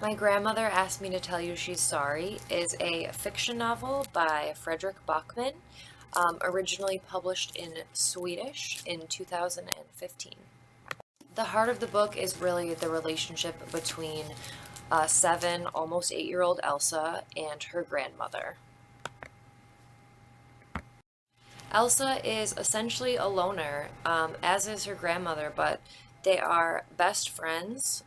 My Grandmother Asked Me to Tell You She's Sorry is a fiction novel by Fredrik Backman, originally published in Swedish in 2015. The heart of the book is really the relationship between 7, almost 8-year-old Elsa and her grandmother. Elsa is essentially a loner, as is her grandmother, but they are best friends.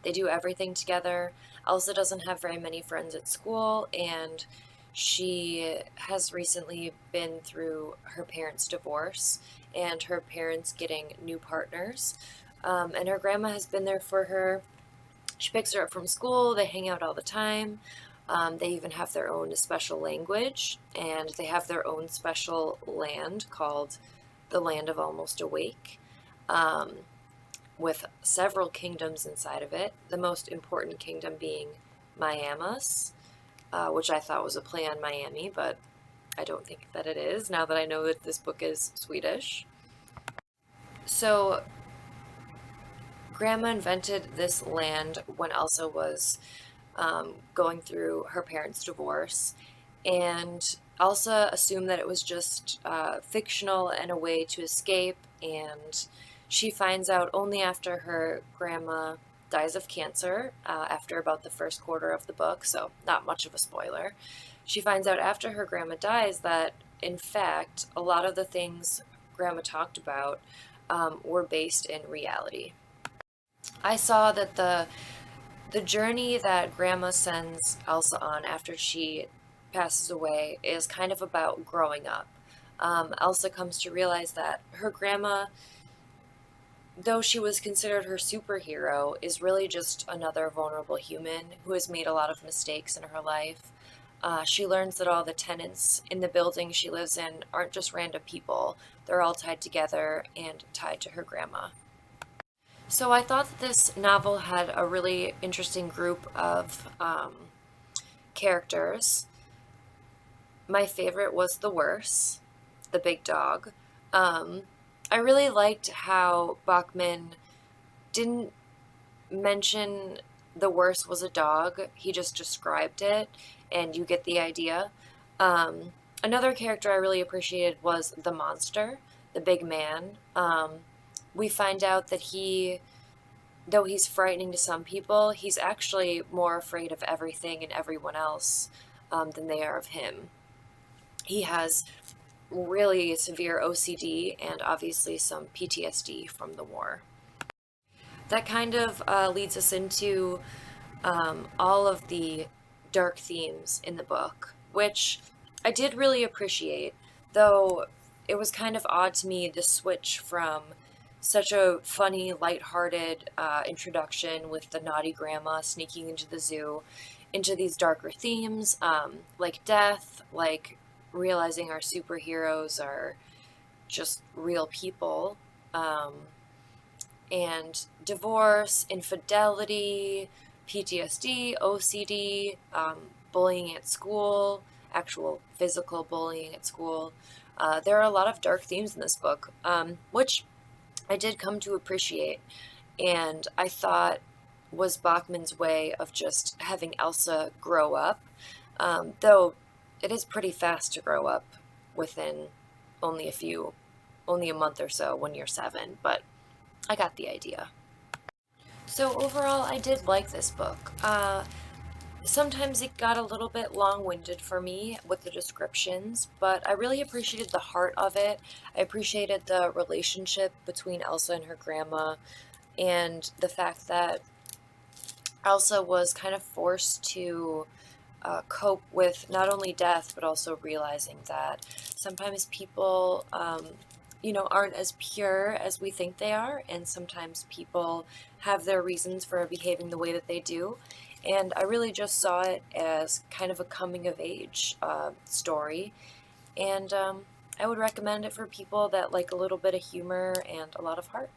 They do everything together. Elsa doesn't have very many friends at school, and she has recently been through her parents' divorce and her parents getting new partners. And her grandma has been there for her. She picks her up from school, they hang out all the time. They even have their own special language, and they have their own special land called the Land of Almost Awake, um, with several kingdoms inside of it. The most important kingdom being Miamis, which I thought was a play on Miami, but I don't think that it is, now that I know that this book is Swedish. So, Grandma invented this land when Elsa was going through her parents' divorce, and Elsa assumed that it was just fictional and a way to escape, and she finds out only after her grandma dies of cancer, after about the first quarter of the book, so not much of a spoiler. She finds out after her grandma dies that, in fact, a lot of the things grandma talked about were based in reality. I saw that the journey that Grandma sends Elsa on after she passes away is kind of about growing up. Elsa comes to realize that her grandma, though she was considered her superhero, is really just another vulnerable human who has made a lot of mistakes in her life. She learns that all the tenants in the building she lives in aren't just random people, they're all tied together and tied to her grandma. So I thought that this novel had a really interesting group of characters. My favorite was the worse, the big dog. Um, I really liked how Bachman didn't mention the worse was a dog. He just described it, and you get the idea. Another character I really appreciated was the monster, the big man. We find out that though he's frightening to some people, he's actually more afraid of everything and everyone else than they are of him. He has really severe OCD and obviously some PTSD from the war. That kind of leads us into all of the dark themes in the book, which I did really appreciate, though it was kind of odd to me the switch from such a funny, lighthearted introduction with the naughty grandma sneaking into the zoo into these darker themes, like death, like realizing our superheroes are just real people, um, and divorce, infidelity, PTSD, OCD, bullying at school, actual physical bullying at school. There are a lot of dark themes in this book, which I did come to appreciate, and I thought was Bachman's way of just having Elsa grow up, though it is pretty fast to grow up within only a few, only a month or so when you're 7, but I got the idea. So overall, I did like this book. Sometimes it got a little bit long-winded for me with the descriptions, but I really appreciated the heart of it. I appreciated the relationship between Elsa and her grandma, and the fact that Elsa was kind of forced to cope with not only death, but also realizing that sometimes people, aren't as pure as we think they are, and sometimes people have their reasons for behaving the way that they do. And I really just saw it as kind of a coming of age story, and I would recommend it for people that like a little bit of humor and a lot of heart.